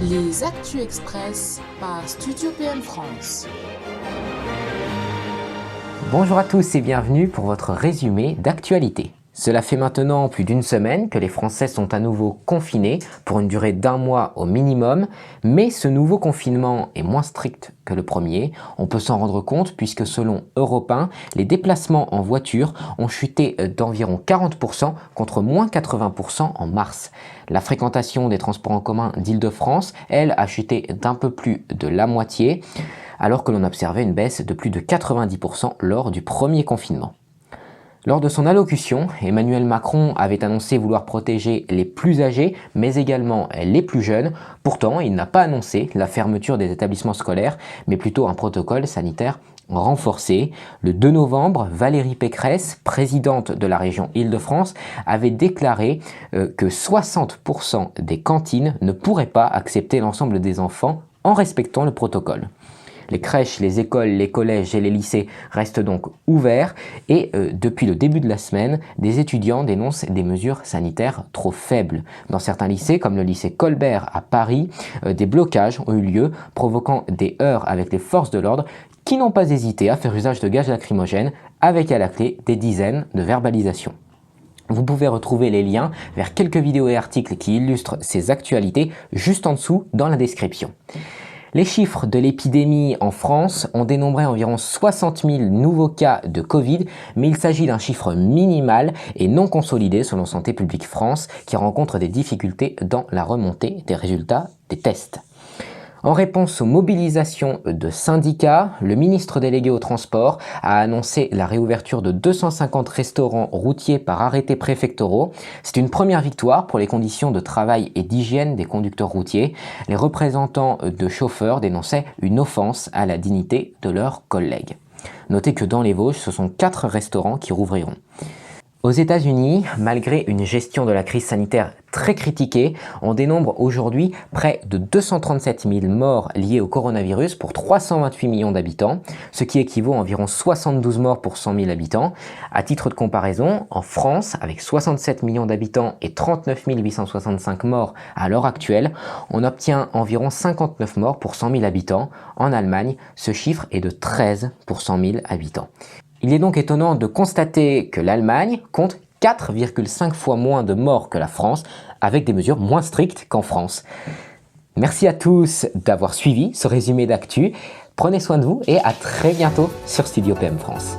Les Actus Express par Studio PM France. Bonjour à tous et bienvenue pour votre résumé d'actualité. Cela fait maintenant plus d'une semaine que les Français sont à nouveau confinés pour une durée d'1 mois au minimum, mais ce nouveau confinement est moins strict que le premier. On peut s'en rendre compte puisque selon Europe 1, les déplacements en voiture ont chuté d'environ 40% contre moins 80% en mars. La fréquentation des transports en commun d'Île-de-France, elle, a chuté d'un peu plus de la moitié, alors que l'on observait une baisse de plus de 90% lors du premier confinement. Lors de son allocution, Emmanuel Macron avait annoncé vouloir protéger les plus âgés, mais également les plus jeunes. Pourtant, il n'a pas annoncé la fermeture des établissements scolaires, mais plutôt un protocole sanitaire renforcé. Le 2 novembre, Valérie Pécresse, présidente de la région Île-de-France, avait déclaré que 60% des cantines ne pourraient pas accepter l'ensemble des enfants en respectant le protocole. Les crèches, les écoles, les collèges et les lycées restent donc ouverts et depuis le début de la semaine, des étudiants dénoncent des mesures sanitaires trop faibles. Dans certains lycées, comme le lycée Colbert à Paris, des blocages ont eu lieu, provoquant des heurts avec les forces de l'ordre qui n'ont pas hésité à faire usage de gaz lacrymogènes avec à la clé des dizaines de verbalisations. Vous pouvez retrouver les liens vers quelques vidéos et articles qui illustrent ces actualités juste en dessous dans la description. Les chiffres de l'épidémie en France ont dénombré environ 60 000 nouveaux cas de Covid, mais il s'agit d'un chiffre minimal et non consolidé selon Santé publique France, qui rencontre des difficultés dans la remontée des résultats des tests. En réponse aux mobilisations de syndicats, le ministre délégué au transport a annoncé la réouverture de 250 restaurants routiers par arrêtés préfectoraux. C'est une première victoire pour les conditions de travail et d'hygiène des conducteurs routiers. Les représentants de chauffeurs dénonçaient une offense à la dignité de leurs collègues. Notez que dans les Vosges, ce sont 4 restaurants qui rouvriront. Aux États-Unis, malgré une gestion de la crise sanitaire très critiquée, on dénombre aujourd'hui près de 237 000 morts liés au coronavirus pour 328 millions d'habitants, ce qui équivaut à environ 72 morts pour 100 000 habitants. À titre de comparaison, en France, avec 67 millions d'habitants et 39 865 morts à l'heure actuelle, on obtient environ 59 morts pour 100 000 habitants. En Allemagne, ce chiffre est de 13 pour 100 000 habitants. Il est donc étonnant de constater que l'Allemagne compte 4,5 fois moins de morts que la France, avec des mesures moins strictes qu'en France. Merci à tous d'avoir suivi ce résumé d'actu. Prenez soin de vous et à très bientôt sur Studio PM France.